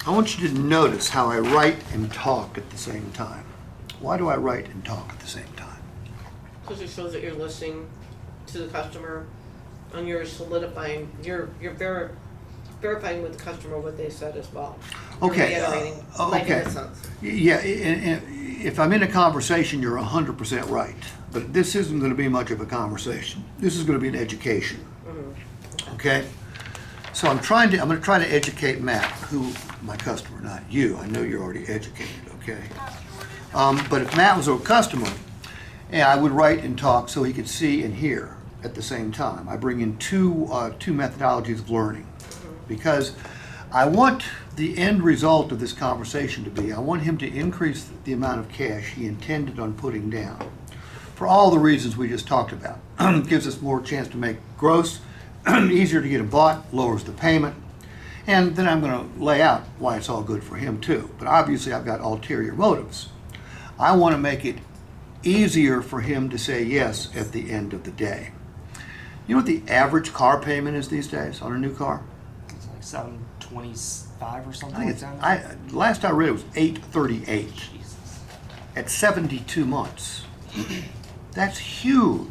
I want you to notice how I write and talk at the same time. Why do I write and talk at the same time? Because it shows that you're listening to the customer and you're solidifying, you're verifying with the customer what they said as well. You're Okay, reiterating, like in okay. a sense. Yeah, and if I'm in a conversation, you're 100% right. But this isn't going to be much of a conversation. This is going to be an education. Okay? So I'm going to try to educate Matt, who, my customer, not you. I know you're already educated, okay? But if Matt was a customer, I would write and talk so he could see and hear at the same time. I bring in two methodologies of learning because I want the end result of this conversation to be, I want him to increase the amount of cash he intended on putting down for all the reasons we just talked about. Gives us more chance to make gross, easier to get them bought, lowers the payment, and then I'm going to lay out why it's all good for him too. But obviously I've got ulterior motives. I want to make it easier for him to say yes at the end of the day. You know what the average car payment is these days on a new car? It's like 725 or I something think like it's, that. last I read it was 838 Jesus. at 72 months. That's huge.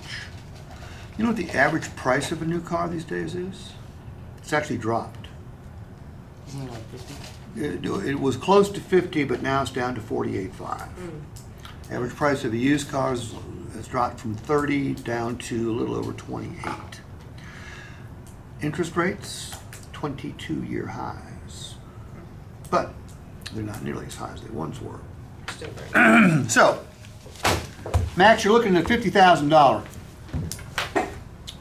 You know what the average price of a new car these days is? It's actually dropped. Isn't it like 50? It was close to 50, but now it's down to 48.5. Average price of a used car has dropped from 30 down to a little over 28. Interest rates, 22-year highs. But they're not nearly as high as they once were. Still very So, Max, you're looking at a $50,000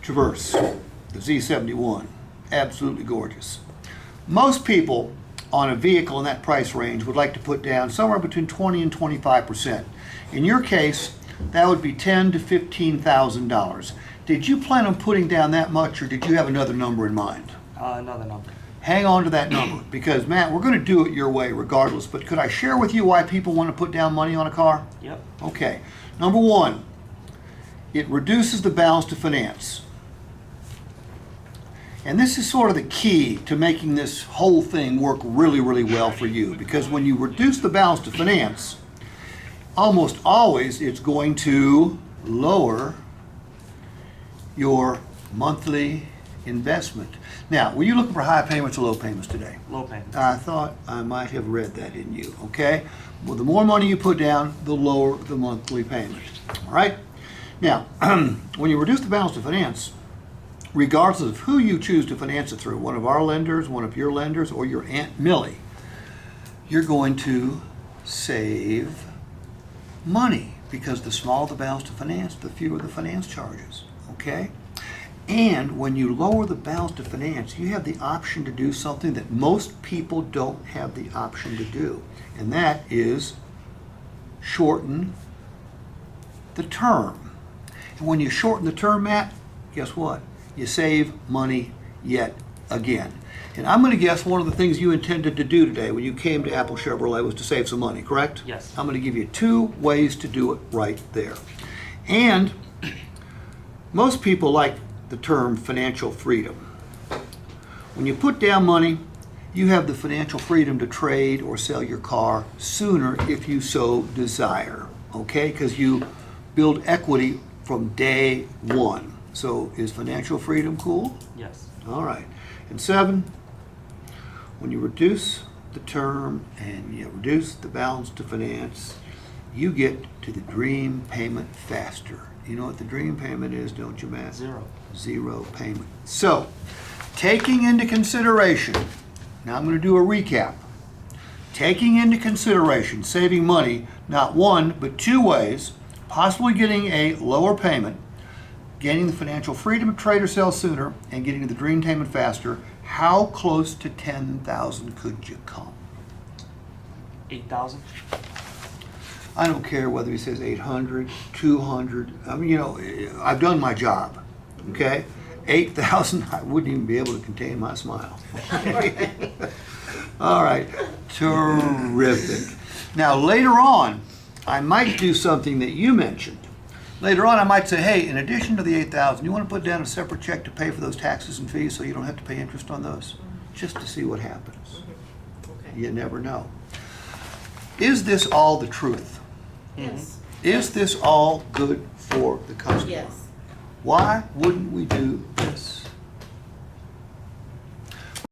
Traverse, the Z71. Absolutely gorgeous. Most people on a vehicle in that price range would like to put down somewhere between 20 and 25%. In your case, that would be $10,000 to $15,000. Did you plan on putting down that much, or did you have another number in mind? Another number. Hang on to that number, because Matt, we're going to do it your way regardless, but could I share with you why people want to put down money on a car? Yep. Okay. Number one, it reduces the balance to finance. And this is sort of the key to making this whole thing work really, really well for you, because when you reduce the balance to finance, almost always it's going to lower your monthly investment. Now, were you looking for high payments or low payments today? Low payment. I thought I might have read that in you, okay? Well, the more money you put down, the lower the monthly payment, all right? Now, when you reduce the balance to finance, regardless of who you choose to finance it through, one of our lenders, one of your lenders, or your Aunt Millie, you're going to save money, because the smaller the balance to finance, the fewer the finance charges, okay? And when you lower the balance to finance, you have the option to do something that most people don't have the option to do, and that is shorten the term. And when you shorten the term, Matt, guess what? You save money yet again. And I'm going to guess one of the things you intended to do today when you came to Apple Chevrolet was to save some money, correct? Yes. I'm going to give you 2 ways to do it right there. And most people like the term financial freedom. When you put down money, you have the financial freedom to trade or sell your car sooner if you so desire, okay? Because you build equity from day one. So is financial freedom cool? Yes. All right. And 7, when you reduce the term and you reduce the balance to finance, you get to the dream payment faster. You know what the dream payment is, don't you, Matt? 0. 0 payment. So, taking into consideration, now I'm going to do a recap. Taking into consideration saving money, not one, but 2 ways, possibly getting a lower payment, gaining the financial freedom to trade or sell sooner, and getting to the dream payment faster, how close to 10,000 could you come? 8,000. I don't care whether he says 800, 200. I mean, you know, I've done my job, okay? 8,000, I wouldn't even be able to contain my smile. All right, terrific. Now, later on, I might do something that you mentioned. Later on, I might say, hey, in addition to the 8,000, you want to put down a separate check to pay for those taxes and fees so you don't have to pay interest on those? Just to see what happens. Okay. You never know. Is this all the truth? Yes. Is this all good for the customer? Yes. Why wouldn't we do